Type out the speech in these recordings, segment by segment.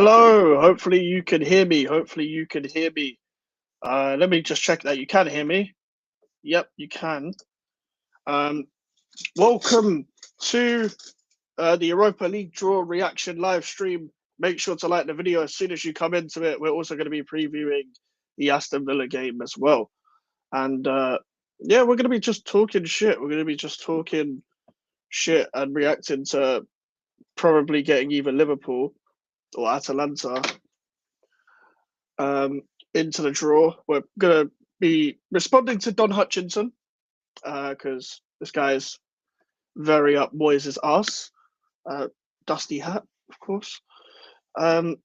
Hello, hopefully you can hear me. Hopefully you can hear me. Let me just check that you can hear me. Yep, you can. Um, Welcome to the Europa League draw reaction live stream. Make sure to like the video as soon as you come into it. We're also going to be previewing the Aston Villa game as well. And yeah, we're going to be just talking shit. We're going to be just talking shit and reacting to probably getting either Liverpool or Atalanta into the draw. We're going to be responding to Don Hutchinson because this guy is very up Moyes' ass. Dusty hat, of course. And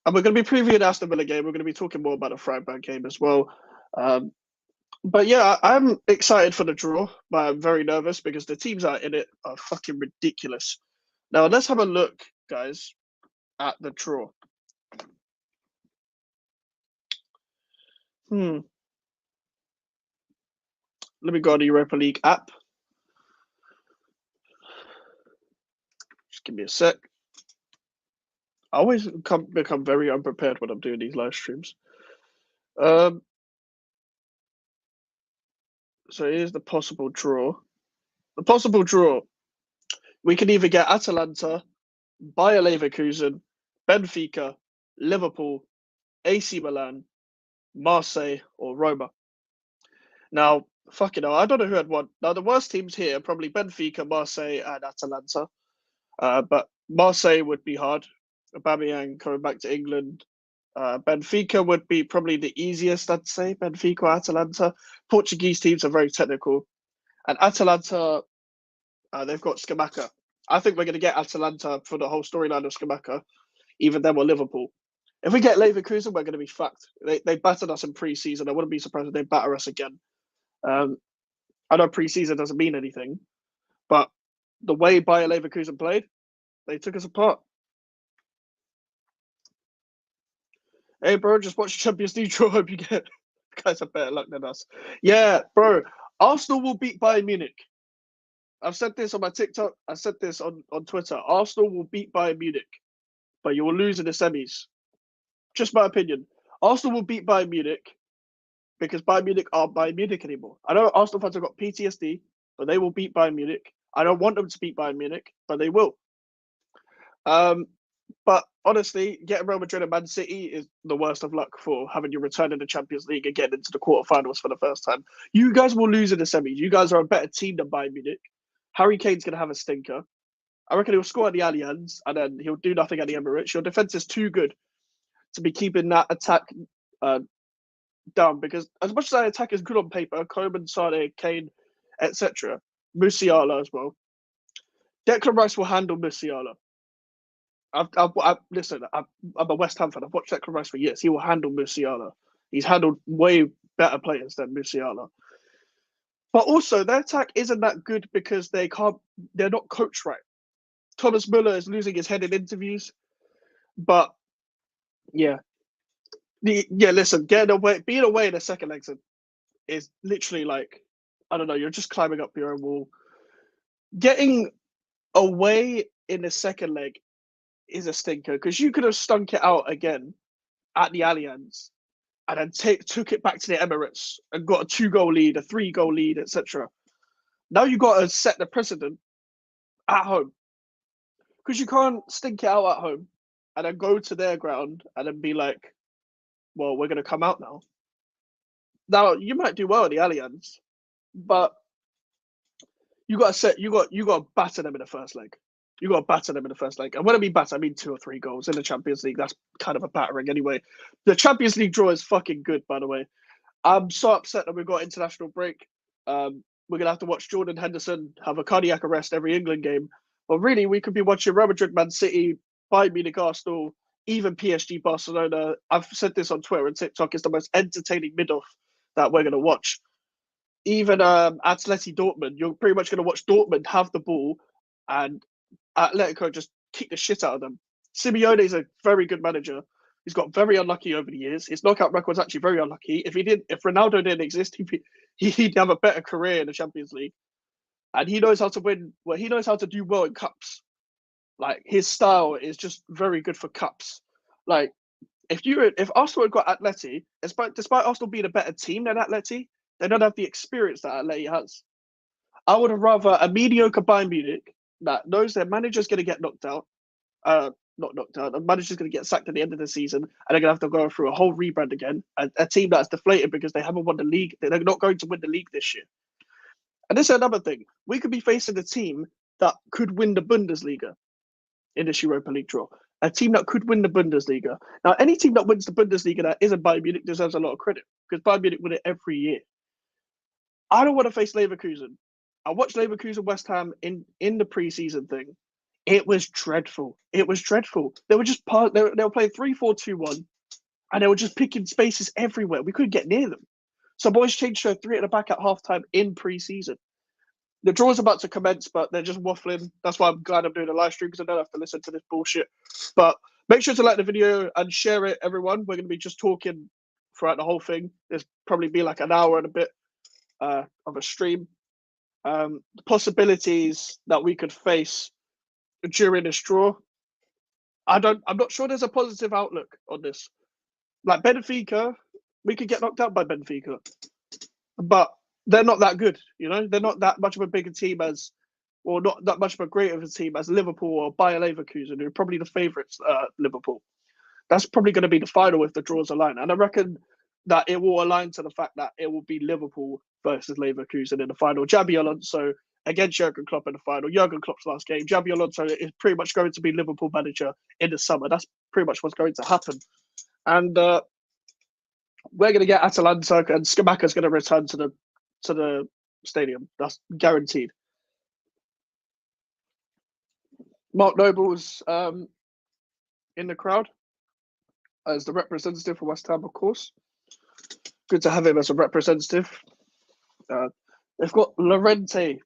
we're going to be previewing the Aston Villa game. We're going to be talking more about the Freiburg game as well. But yeah, I'm excited for the draw, but I'm very nervous because the teams that are in it are fucking ridiculous. Now, let's have a look, guys, at the draw. Let me go on the Europa League app. Just give me a sec. I always become very unprepared when I'm doing these live streams. So here's the possible draw. The possible draw. We can either get Atalanta, Bayer Leverkusen, Benfica, Liverpool, AC Milan, Marseille, or Roma. Now, fucking hell, I don't know who had won. Now, the worst teams here are probably Benfica, Marseille, and Atalanta. But Marseille would be hard. Aubameyang coming back to England. Benfica would be probably the easiest, I'd say. Benfica or Atalanta. Portuguese teams are very technical. And Atalanta, they've got Scamacca. I think we're going to get Atalanta for the whole storyline of Scamacca, even them or Liverpool. If we get Leverkusen, we're going to be fucked. They battered us in pre-season. I wouldn't be surprised if they batter us again. I know pre-season doesn't mean anything, but the way Bayer Leverkusen played, they took us apart. Hey, bro, just watch Champions League draw. Hope you get guys have better luck than us. Yeah, bro. Arsenal will beat Bayern Munich. I've said this on my TikTok. I said this on Twitter. Arsenal will beat Bayern Munich, but you will lose in the semis. Just my opinion. Arsenal will beat Bayern Munich because Bayern Munich aren't Bayern Munich anymore. I know Arsenal fans have got PTSD, but they will beat Bayern Munich. I don't want them to beat Bayern Munich, but they will. But honestly, getting Real Madrid and Man City is the worst of luck for having your return in the Champions League and getting into the quarterfinals for the first time. You guys will lose in the semis. You guys are a better team than Bayern Munich. Harry Kane's going to have a stinker. I reckon he'll score at the Allianz and then he'll do nothing at the Emirates. Your defense is too good to be keeping that attack down because as much as that attack is good on paper, Coman, Sane, Kane, etc., Musiala as well, Declan Rice will handle Musiala. Listen, I'm a West Ham fan. I've watched Declan Rice for years. He will handle Musiala. He's handled way better players than Musiala. But also, their attack isn't that good because they're not coached right. Thomas Müller is losing his head in interviews. But yeah. Listen, being away in the second leg is literally like, I don't know, you're just climbing up your own wall. Getting away in the second leg is a stinker because you could have stunk it out again at the Allianz and then took it back to the Emirates and got a 2-goal lead, a 3-goal lead, etc. Now you got to set the precedent at home because you can't stink it out at home and then go to their ground and then be like, well, we're going to come out now. Now you might do well at the Allianz, but you got to batter them in the first leg. You got to batter them in the first leg. And when I mean batter, I mean 2 or 3 goals in the Champions League. That's kind of a battering anyway. The Champions League draw is fucking good, by the way. I'm so upset that we've got international break. We're going to have to watch Jordan Henderson have a cardiac arrest every England game. But really, we could be watching Real Madrid, Man City, Bayern Munich, Arsenal, even PSG, Barcelona. I've said this on Twitter and TikTok. It's the most entertaining mid-off that we're going to watch. Even Atleti Dortmund, you're pretty much going to watch Dortmund have the ball and Atletico just kick the shit out of them. Simeone is a very good manager. He's got very unlucky over the years. His knockout record's actually very unlucky. If Ronaldo didn't exist, he'd have a better career in the Champions League. And he knows how to win. Well, he knows how to do well in cups. Like his style is just very good for cups. Like, if Arsenal had got Atleti, despite Arsenal being a better team than Atleti, they don't have the experience that Atleti has. I would have rather a mediocre Bayern Munich that knows their manager's going to get knocked out, not knocked out, the manager's going to get sacked at the end of the season, and they're going to have to go through a whole rebrand again. A team that's deflated because they haven't won the league. They're not going to win the league this year. And this is another thing. We could be facing a team that could win the Bundesliga in this Europa League draw. A team that could win the Bundesliga. Now, any team that wins the Bundesliga that isn't Bayern Munich deserves a lot of credit because Bayern Munich win it every year. I don't want to face Leverkusen. I watched Leverkusen West Ham in the preseason thing. It was dreadful. It was dreadful. They were just they were playing 3-4-2-1, and they were just picking spaces everywhere. We couldn't get near them. So boys changed to 3 at the back at halftime in preseason. The draw's about to commence, but they're just waffling. That's why I'm glad I'm doing a live stream because I don't have to listen to this bullshit. But make sure to like the video and share it, everyone. We're going to be just talking throughout the whole thing. There's probably be like an hour and a bit of a stream. The possibilities that we could face during this draw. I'm not sure there's a positive outlook on this. Like Benfica, we could get knocked out by Benfica, but they're not that good, They're not that much of a bigger team or not that much of a greater of a team as Liverpool or Bayer Leverkusen, who are probably the favourites. Liverpool. That's probably going to be the final if the draws align, and I reckon that it will align to the fact that it will be Liverpool versus Leverkusen in the final. Xabi Alonso against Jurgen Klopp in the final. Jurgen Klopp's last game. Xabi Alonso is pretty much going to be Liverpool manager in the summer. That's pretty much what's going to happen. And we're going to get Atalanta, and Scamacca's going to return to the stadium. That's guaranteed. Mark Noble's in the crowd as the representative for West Ham, of course. Good to have him as a representative. They've got Llorente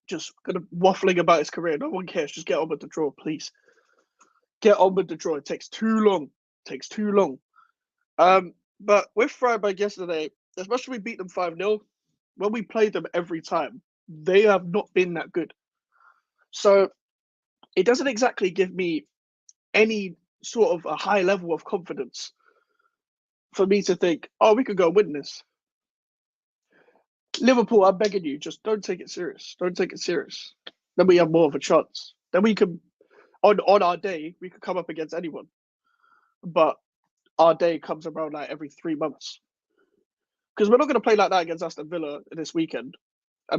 just kind of waffling about his career. No one cares. Just get on with the draw, please. Get on with the draw. It takes too long. But with Freiburg yesterday, as much as we beat them 5-0, when we played them every time, they have not been that good. So it doesn't exactly give me any sort of a high level of confidence for me to think, oh, we could go win this. Liverpool, I'm begging you, just don't take it serious. Don't take it serious. Then we have more of a chance. Then we can, on our day, we could come up against anyone. But our day comes around like every 3 months. Because we're not going to play like that against Aston Villa this weekend.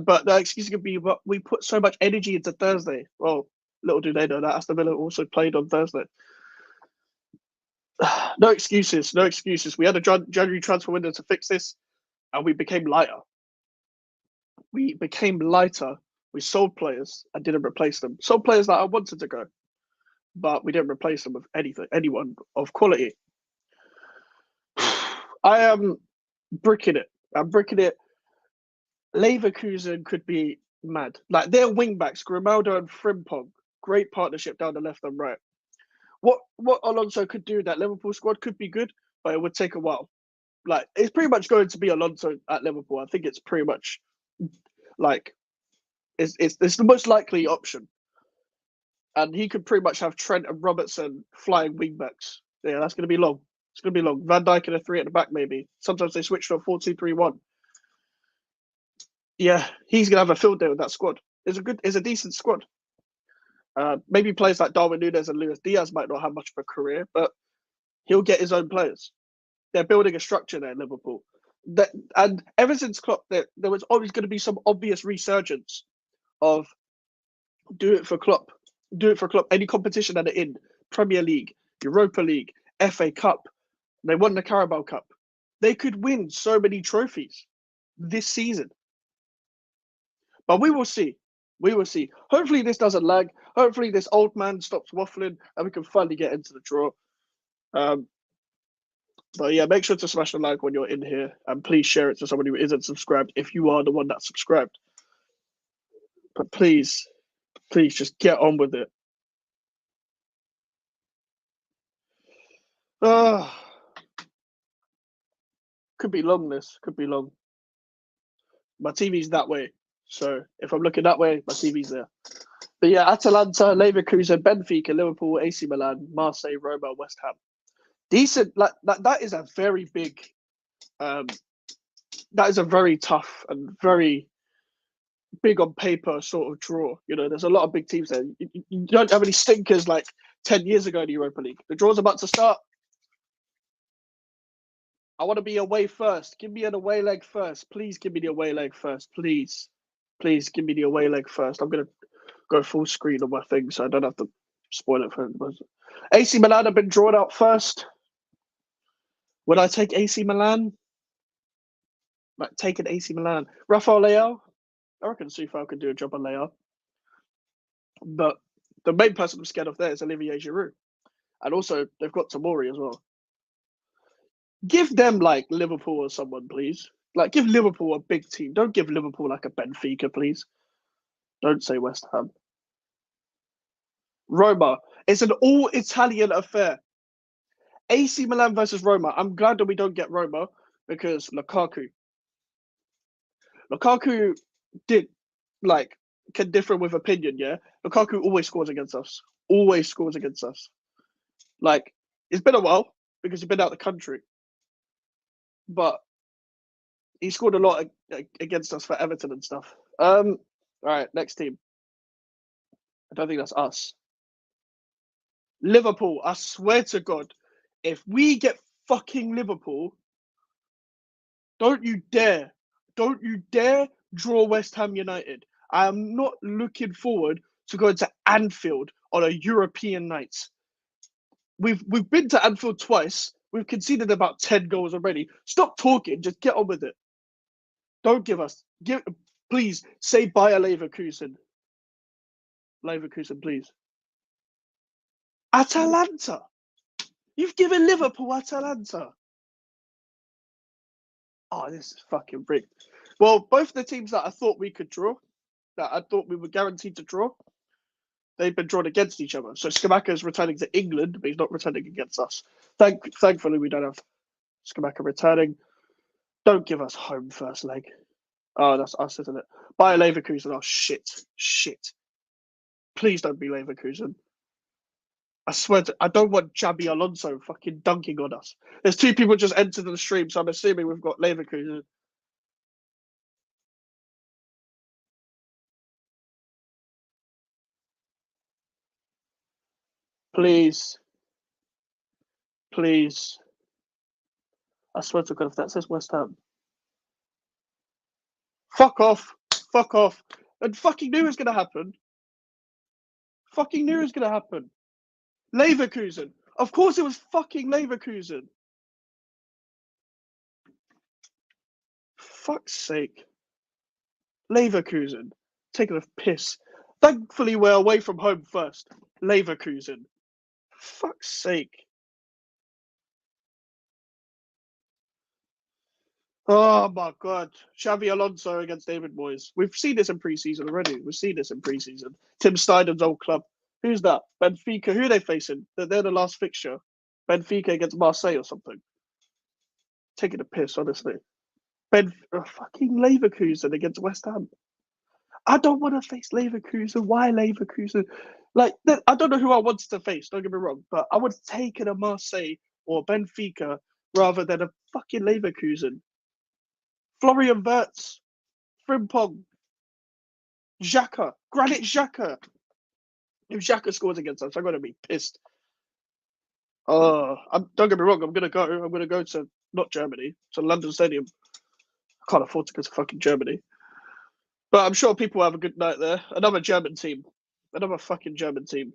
But the excuse could be, but we put so much energy into Thursday. Well, little do they know that Aston Villa also played on Thursday. No excuses. We had a January transfer window to fix this, and we became lighter. We sold players and didn't replace them. Sold players that I wanted to go, but we didn't replace them with anyone of quality. I am bricking it. Leverkusen could be mad. Like their wing backs, Grimaldo and Frimpong, great partnership down the left and right. What Alonso could do, that Liverpool squad could be good, but it would take a while. Like it's pretty much going to be Alonso at Liverpool. I think it's pretty much like it's the most likely option. And he could pretty much have Trent and Robertson flying wing backs. Yeah, that's going to be long. It's going to be long. Van Dijk in a 3 at the back, maybe. Sometimes they switch to a 4-2-3-1. Yeah, he's going to have a field day with that squad. It's a decent squad. Maybe players like Darwin Núñez and Luis Diaz might not have much of a career, but he'll get his own players. They're building a structure there in Liverpool. And ever since Klopp, there was always going to be some obvious resurgence of do it for Klopp. Any competition that they're in, Premier League, Europa League, FA Cup, they won the Carabao Cup. They could win so many trophies this season. But we will see. Hopefully this doesn't lag. Hopefully this old man stops waffling and we can finally get into the draw. But yeah, make sure to smash the like when you're in here and please share it to someone who isn't subscribed if you are the one that's subscribed. But please just get on with it. Could be long, this. Could be long. My TV's that way. So if I'm looking that way, my TV's there. But yeah, Atalanta, Leverkusen, Benfica, Liverpool, AC Milan, Marseille, Roma, West Ham. decent. Like that is a very big. Um, that is a very tough and very big on paper sort of draw. You know, there's a lot of big teams there. You don't have any stinkers like 10 years ago in the Europa League. The draw's about to start. I want to be away first. Give me an away leg first. Please give me the away leg first. Please. Please give me the away leg first. I'm going to go full screen on my thing so I don't have to spoil it for everybody. AC Milan have been drawn out first. Would I take AC Milan? Like, take an AC Milan. Rafael Leao? I reckon Soufal could do a job on Leao. But the main person I'm scared of there is Olivier Giroud. And also, they've got Tomori as well. Give them, like, Liverpool or someone, please. Like, give Liverpool a big team. Don't give Liverpool, like, a Benfica, please. Don't say West Ham. Roma. It's an all-Italian affair. AC Milan versus Roma. I'm glad that we don't get Roma because Lukaku did, like, can differ with opinion, yeah? Lukaku always scores against us. Always scores against us. Like, it's been a while because he's been out of the country. But he scored a lot against us for Everton and stuff. All right, next team. I don't think that's us. Liverpool. I swear to God, if we get fucking Liverpool, don't you dare draw West Ham United. I am not looking forward to going to Anfield on a European night. We've been to Anfield twice. We've conceded about 10 goals already. Stop talking. Just get on with it. Don't please say Bayer Leverkusen. Leverkusen, please. Atalanta. You've given Liverpool Atalanta. Oh, this is fucking rigged. Well, both the teams that I thought we could draw, that I thought we were guaranteed to draw, they've been drawn against each other. So Skamaka is returning to England, but he's not returning against us. Thankfully, we don't have Skamaka returning. Don't give us home first leg. Oh, that's us, isn't it? Bayer Leverkusen. Oh, shit. Please don't be Leverkusen. I swear I don't want Xabi Alonso fucking dunking on us. There's two people just entered the stream, so I'm assuming we've got Leverkusen. Please. I swear to God, if that says West Ham. Fuck off. And fucking knew it was going to happen. Leverkusen. Of course it was fucking Leverkusen. Fuck's sake. Leverkusen. Taking a piss. Thankfully, we're away from home first. Leverkusen. Fuck's sake. Oh my God. Xavi Alonso against David Moyes. We've seen this in pre-season already. Tim Steinen's old club. Who's that? Benfica. Who are they facing? They're the last fixture. Benfica against Marseille or something. Taking a piss, honestly. Fucking Leverkusen against West Ham. I don't want to face Leverkusen. Why Leverkusen? Like, I don't know who I wanted to face, don't get me wrong, but I would have taken a Marseille or Benfica rather than a fucking Leverkusen. Florian Wirtz, Frimpong, Granit Xhaka. If Xhaka scores against us, I'm going to be pissed. Don't get me wrong, I'm going to go to, not Germany, to London Stadium. I can't afford to go to fucking Germany. But I'm sure people have a good night there. Another fucking German team.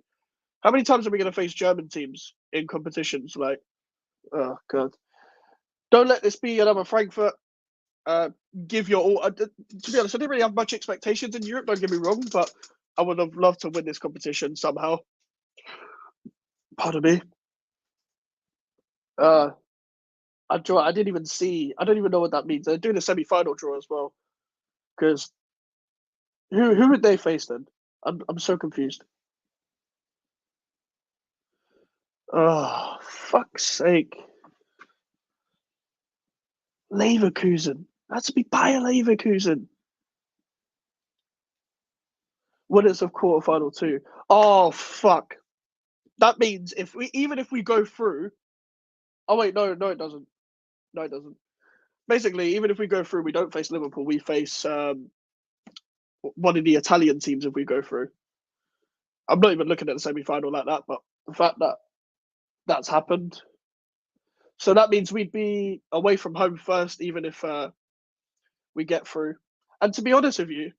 How many times are we going to face German teams in competitions? Like, oh God. Don't let this be another Frankfurt. Give your all. To be honest, I didn't really have much expectations in Europe, don't get me wrong, but I would have loved to win this competition somehow. Pardon me. I didn't even see. I don't even know what that means. They're doing a semi-final draw as well. Because who would they face then? I'm so confused. Oh, fuck's sake. Leverkusen. That's to be Bayer Leverkusen. Winners of quarterfinal 2. Oh, fuck. That means if we go through, Oh wait, no, it doesn't. No, it doesn't. Basically, even if we go through, we don't face Liverpool. We face one of the Italian teams if we go through. I'm not even looking at the semi-final like that, but the fact that that's happened, so that means we'd be away from home first, even if we get through. And to be honest with you,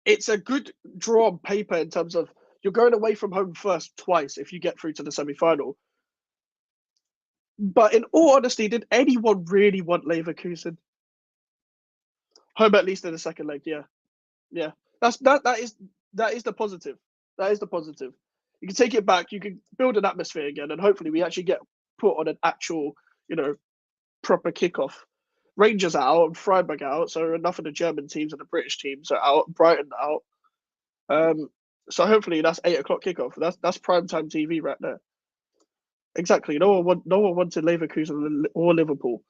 it's a good draw on paper in terms of you're going away from home first twice if you get through to the semi-final. But in all honesty, did anyone really want Leverkusen home at least in the second leg? Yeah, yeah. That is the positive. That is the positive. You can take it back. You can build an atmosphere again, and hopefully we actually get put on an actual, proper kickoff. Rangers are out and Freiburg out, so enough of the German teams and the British teams are out. Brighton out. So hopefully that's 8 o'clock kickoff. That's prime time TV right there. Exactly. No one wanted Leverkusen or Liverpool.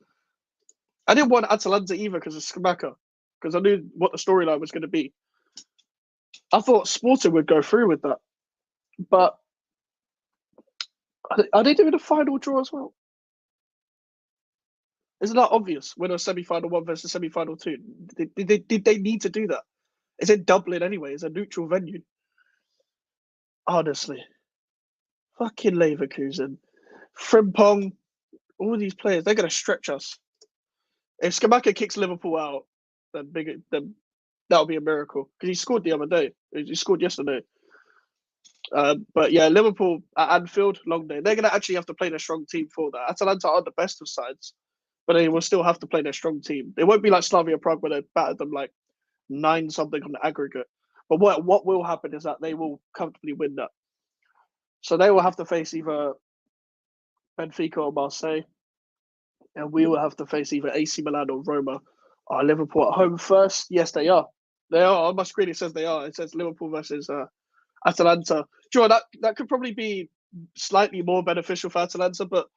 I didn't want Atalanta either because of Skamaka, because I knew what the storyline was going to be. I thought Sporting would go through with that, but are they doing a final draw as well? Isn't that obvious? When a semi-final one versus semi-final two, did they need to do that? It's in Dublin anyway. It's a neutral venue. Honestly, fucking Leverkusen, Frimpong, all these players, they're gonna stretch us. If Skamaka kicks Liverpool out, then that'll be a miracle because he scored the other day. He scored yesterday. But yeah, Liverpool at Anfield, long day. They're going to actually have to play their strong team for that. Atalanta aren't the best of sides, but they will still have to play their strong team. It won't be like Slavia Prague where they battered them like 9-something on the aggregate. But what will happen is that they will comfortably win that. So they will have to face either Benfica or Marseille, and we will have to face either AC Milan or Roma. Are Liverpool at home first? Yes, they are. They are. On my screen, it says they are. It says Liverpool versus Atalanta. Sure, that could probably be slightly more beneficial for Atalanta, but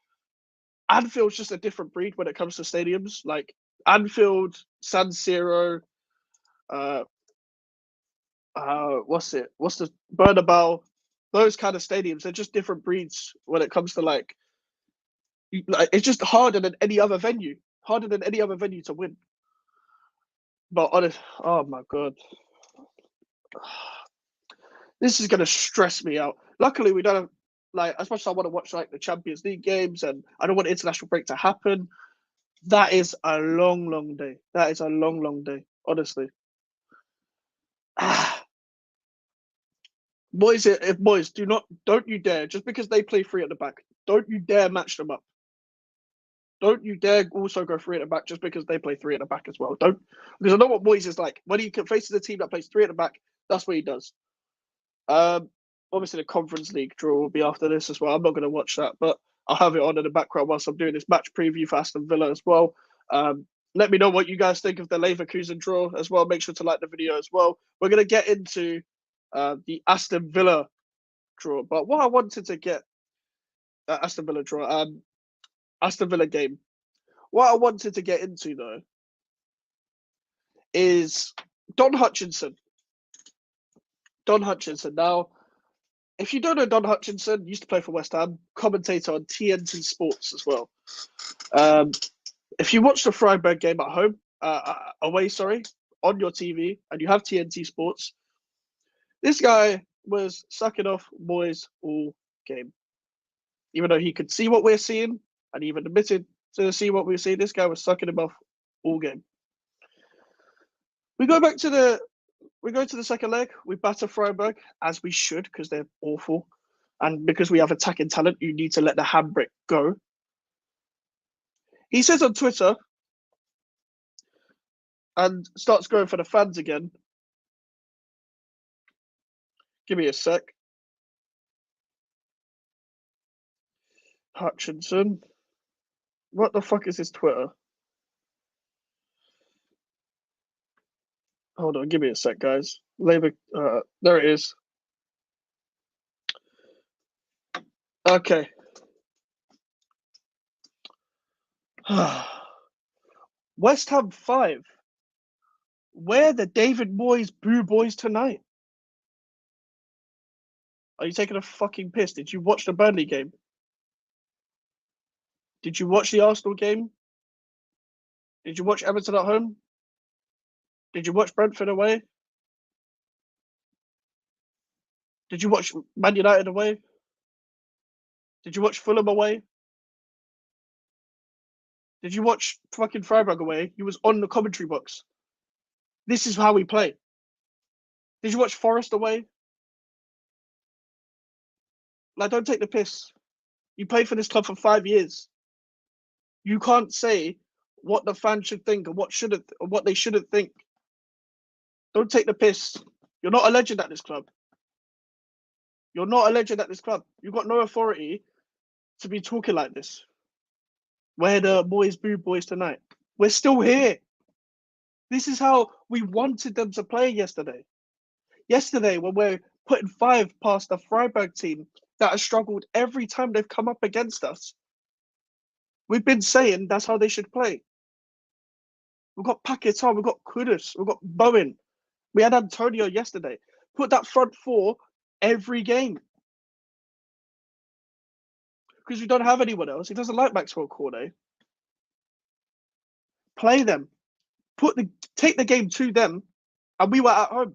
Anfield's just a different breed when it comes to stadiums. Like Anfield, San Siro, what's the Bernabeu? Those kind of stadiums, they're just different breeds when it comes to like it's just harder than any other venue. Harder than any other venue to win. But honest, oh my god, this is gonna stress me out. Luckily, we don't have like as much as I want to watch like the Champions League games, and I don't want international break to happen. That is a long, long day. That is a long, long day. Honestly, boys, if boys don't you dare just because they play three at the back, don't you dare match them up. Don't you dare also go three at the back just because they play three at the back as well. Don't because I know what Moyes is like. When he faces a team that plays three at the back, that's what he does. Obviously the Conference League draw will be after this as well. I'm not going to watch that, but I'll have it on in the background whilst I'm doing this match preview for Aston Villa as well. Let me know what you guys think of the Leverkusen draw as well. Make sure to like the video as well. We're going to get into the Aston Villa draw, but what I wanted to get Aston Villa draw, Aston Villa game. What I wanted to get into though is Don Hutchinson. Don Hutchinson. Now, if you don't know Don Hutchinson, used to play for West Ham, commentator on TNT Sports as well. If you watch the Freiburg game at home, away, sorry, on your TV, and you have TNT Sports, this guy was sucking off boys all game. Even though he could see what we're seeing, and even admitted to see what we're seeing, this guy was sucking him off all game. We go to the second leg. We batter Freiburg, as we should, because they're awful. And because we have attacking talent, you need to let the handbrake go. He says on Twitter, and starts going for the fans again. Give me a sec. Hutchinson. What the fuck is his Twitter? Hold on, give me a sec, guys. There it is. Okay. West Ham 5. Where the David Moyes boo boys tonight? Are you taking a fucking piss? Did you watch the Burnley game? Did you watch the Arsenal game? Did you watch Everton at home? Did you watch Brentford away? Did you watch Man United away? Did you watch Fulham away? Did you watch fucking Freiburg away? He was on the commentary box. This is how we play. Did you watch Forest away? Like, don't take the piss. You played for this club for 5 years. You can't say what the fans should think and what they shouldn't think. Don't take the piss. You're not a legend at this club. You're not a legend at this club. You've got no authority to be talking like this. Where the boys boo boys tonight? We're still here. This is how we wanted them to play yesterday. Yesterday, when we're putting 5 past the Freiburg team that has struggled every time they've come up against us, we've been saying that's how they should play. We've got Paquetá, we've got Kudus, we've got Bowen. We had Antonio yesterday. Put that front 4 every game. Because we don't have anyone else. He doesn't like Maxwell Cornet. Play them. Take the game to them, and we were at home.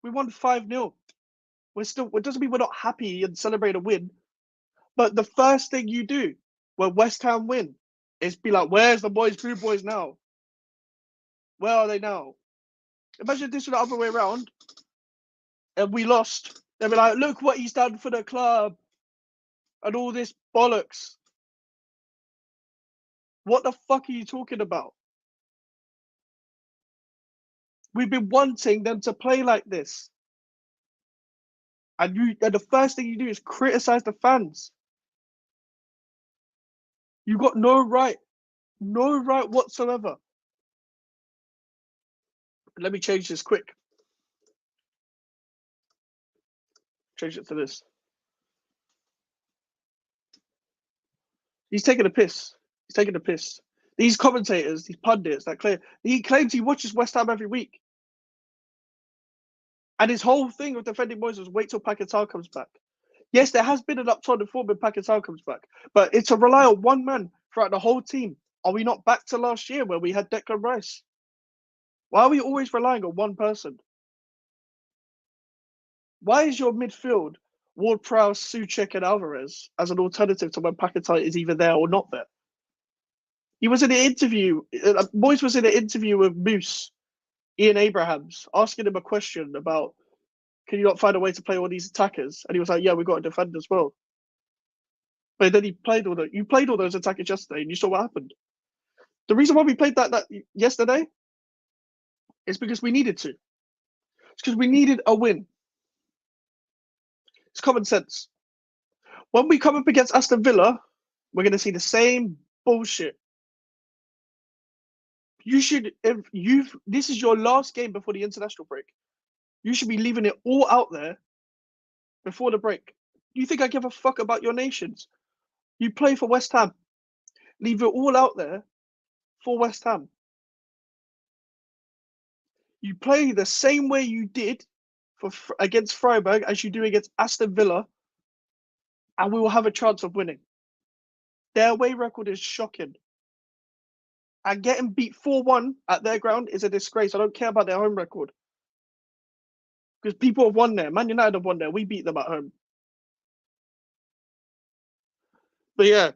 We won 5-0. It doesn't mean we're not happy and celebrate a win. But the first thing you do when West Ham win is be like, where's the boys, blue boys now? Where are they now? Imagine this was the other way around and we lost. They'd be like, look what he's done for the club and all this bollocks. What the fuck are you talking about? We've been wanting them to play like this. And the first thing you do is criticize the fans. You've got no right whatsoever. Let me change this quick. Change it to this. He's taking a piss. He's taking a piss. These commentators, these pundits, he claims he watches West Ham every week. And his whole thing of defending Moyes was wait till Paquetá comes back. Yes, there has been an upturn in form when Paquetá comes back, but it's to rely on one man throughout the whole team. Are we not back to last year where we had Declan Rice? Why are we always relying on one person? Why is your midfield Ward-Prowse, Souček, and Alvarez as an alternative to when Paquetá is either there or not there? He was in an interview. Moyes was in an interview with Moose, Ian Abrahams, asking him a question about, can you not find a way to play all these attackers? And he was like, yeah, we've got to defend as well. But then you played all those attackers yesterday, and you saw what happened. The reason why we played that yesterday is because we needed to. It's because we needed a win. It's common sense. When we come up against Aston Villa, we're going to see the same bullshit. This is your last game before the international break. You should be leaving it all out there before the break. You think I give a fuck about your nations? You play for West Ham. Leave it all out there for West Ham. You play the same way you did against Freiburg as you do against Aston Villa, and we will have a chance of winning. Their away record is shocking. And getting beat 4-1 at their ground is a disgrace. I don't care about their home record. Because people have won there. Man United have won there. We beat them at home. But yeah,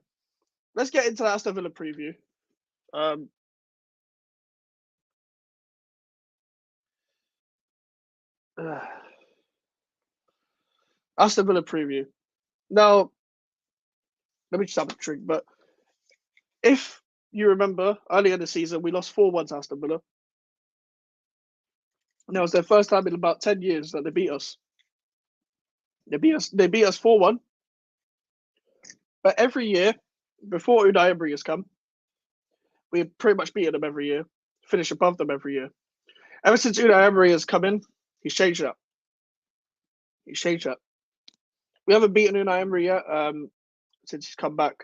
let's get into the Aston Villa preview. Aston Villa preview. Now, let me just have a drink. But if you remember, earlier in the season, we lost 4-1 to Aston Villa. And that was their first time in about 10 years that they beat us. They beat us 4-1. But every year, before Unai Emery has come, we've pretty much beaten them every year, finish above them every year. Ever since Unai Emery has come in, he's changed that. We haven't beaten Unai Emery yet since he's come back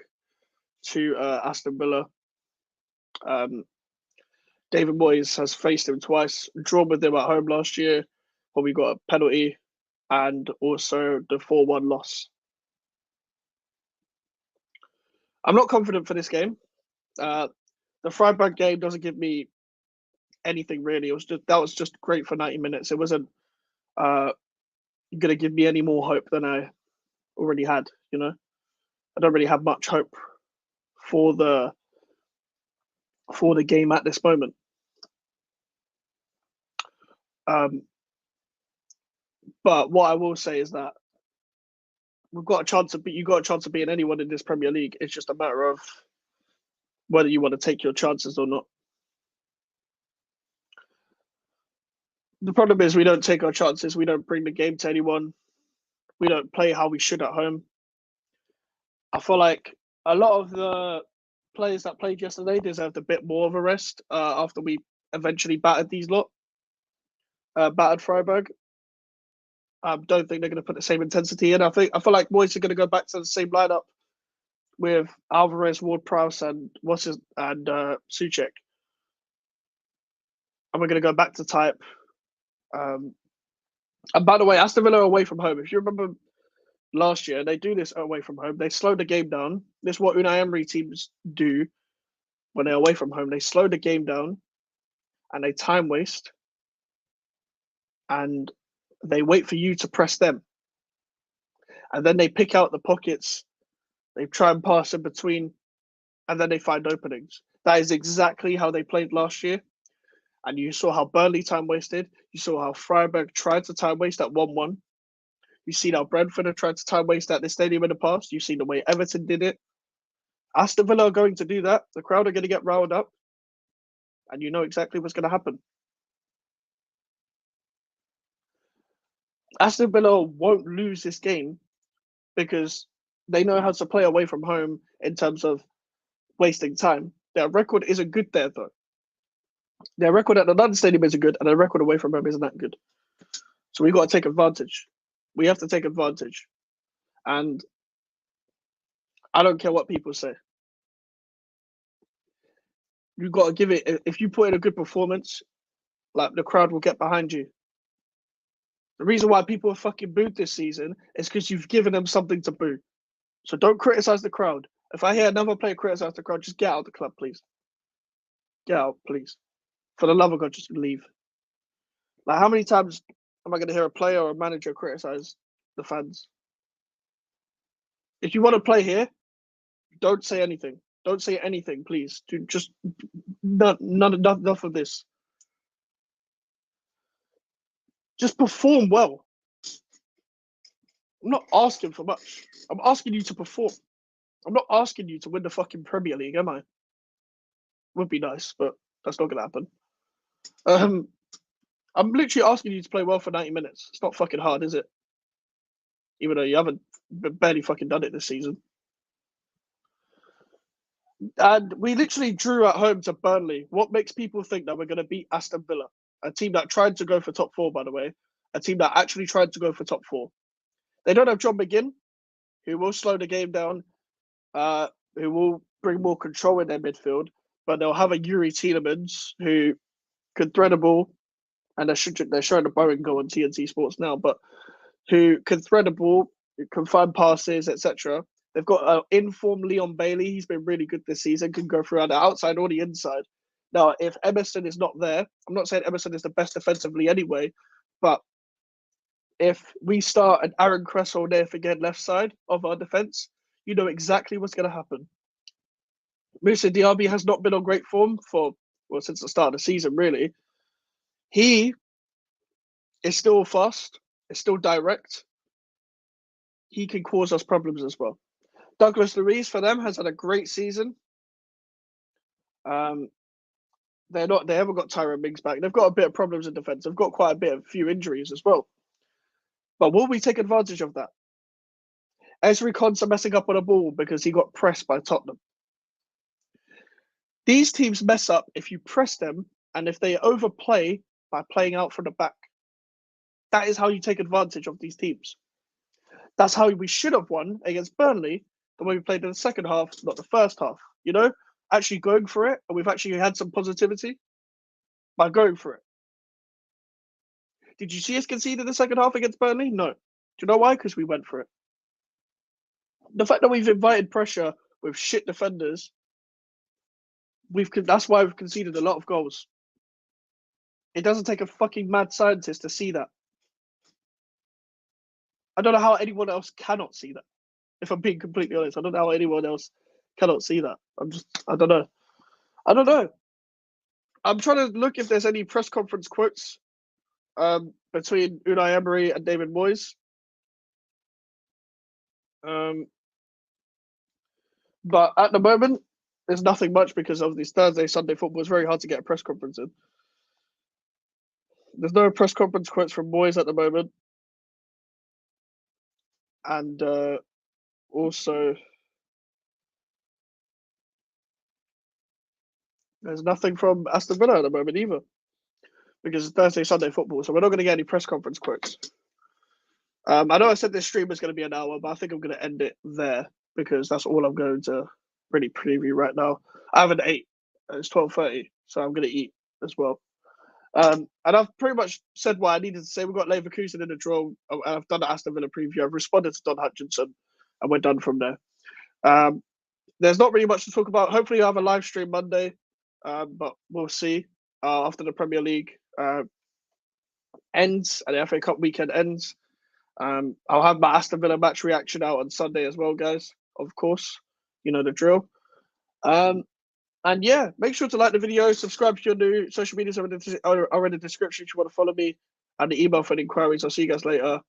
to Aston Villa. David Moyes has faced him twice, drawn with him at home last year when we got a penalty, and also the 4-1 loss. I'm not confident for this game. The Freiburg game doesn't give me anything really. That was just great for 90 minutes. It wasn't uh, going to give me any more hope than I already had. I don't really have much hope for the game at this moment. But what I will say is that we've got a chance of you got a chance of beating anyone in this Premier League. It's just a matter of whether you want to take your chances or not. The problem is we don't take our chances. We don't bring the game to anyone. We don't play how we should at home. I feel like a lot of the players that played yesterday deserved a bit more of a rest after we eventually battered these lot. Battered Freiburg. I don't think they're going to put the same intensity in. I feel like Moyes are going to go back to the same lineup with Alvarez, Ward-Prowse, and Souček. And we're going to go back to type. And by the way, Aston Villa away from home. If you remember last year, they do this away from home. They slow the game down. This is what Unai Emery teams do when they're away from home. They slow the game down and they time waste. And they wait for you to press them. And then they pick out the pockets. They try and pass in between. And then they find openings. That is exactly how they played last year. And you saw how Burnley time wasted. You saw how Freiburg tried to time waste at 1-1. You've seen how Brentford have tried to time waste at the stadium in the past. You've seen the way Everton did it. Aston Villa are going to do that. The crowd are going to get riled up. And you know exactly what's going to happen. Aston Villa won't lose this game because they know how to play away from home in terms of wasting time. Their record isn't good there, though. Their record at the London Stadium isn't good, and their record away from home isn't that good. So we got to take advantage. We have to take advantage. And I don't care what people say. You've got to give it. If you put in a good performance, like the crowd will get behind you. The reason why people are fucking booed this season is because you've given them something to boo. So don't criticize the crowd. If I hear another player criticize the crowd, just get out of the club, please. Get out, please. For the love of God, just leave. Like, how many times am I going to hear a player or a manager criticize the fans? If you want to play here, don't say anything. Don't say anything, please. Just enough of this. Just perform well. I'm not asking for much. I'm asking you to perform. I'm not asking you to win the fucking Premier League, am I? Would be nice, but that's not going to happen. I'm literally asking you to play well for 90 minutes. It's not fucking hard, is it? Even though you haven't barely fucking done it this season. And we literally drew at home to Burnley. What makes people think that we're going to beat Aston Villa? A team that tried to go for top 4, by the way. A team that actually tried to go for top 4. They don't have John McGinn, who will slow the game down, who will bring more control in their midfield. But they'll have a Yuri Tielemans who can thread a ball, and they're showing the Bowen goal on TNT Sports now, but who can thread a ball, can find passes, etc. They've got an informed Leon Bailey. He's been really good this season, can go through on the outside or the inside. Now, if Emerson is not there, I'm not saying Emerson is the best defensively anyway, but if we start an Aaron Cresswell there again left side of our defence, you know exactly what's going to happen. Moussa Diaby has not been on great form since the start of the season, really. He is still fast, is still direct. He can cause us problems as well. Douglas Luiz for them has had a great season. They haven't got Tyrone Mings back. They've got a bit of problems in defence. They've got quite a few injuries as well. But will we take advantage of that? Ezri Konsa messing up on a ball because he got pressed by Tottenham. These teams mess up if you press them and if they overplay by playing out from the back. That is how you take advantage of these teams. That's how we should have won against Burnley the way we played in the second half, not the first half. You know, actually going for it, and we've actually had some positivity by going for it. Did you see us concede in the second half against Burnley? No. Do you know why? Because we went for it. The fact that we've invited pressure with shit defenders, that's why we've conceded a lot of goals. It doesn't take a fucking mad scientist to see that. I don't know how anyone else cannot see that. If I'm being completely honest, I don't know how anyone else cannot see that. I don't know. I'm trying to look if there's any press conference quotes between Unai Emery and David Moyes. But at the moment, there's nothing much because of this Thursday, Sunday football. It's very hard to get a press conference in. There's no press conference quotes from Moyes at the moment. And also, there's nothing from Aston Villa at the moment either. Because it's Thursday, Sunday football. So we're not going to get any press conference quotes. I know I said this stream is going to be an hour, but I think I'm going to end it there because that's all I'm going to really preview right now. I haven't ate. It's 12:30, so I'm going to eat as well. And I've pretty much said what I needed to say. We've got Leverkusen in the draw. I've done the Aston Villa preview. I've responded to Don Hutchinson, and we're done from there. There's not really much to talk about. Hopefully, I'll have a live stream Monday, but we'll see after the Premier League ends and the FA Cup weekend ends. I'll have my Aston Villa match reaction out on Sunday as well, guys. Of course, you know the drill. And yeah, make sure to like the video, subscribe to your new social medias are in the description if you want to follow me, and the email for any inquiries. I'll see you guys later.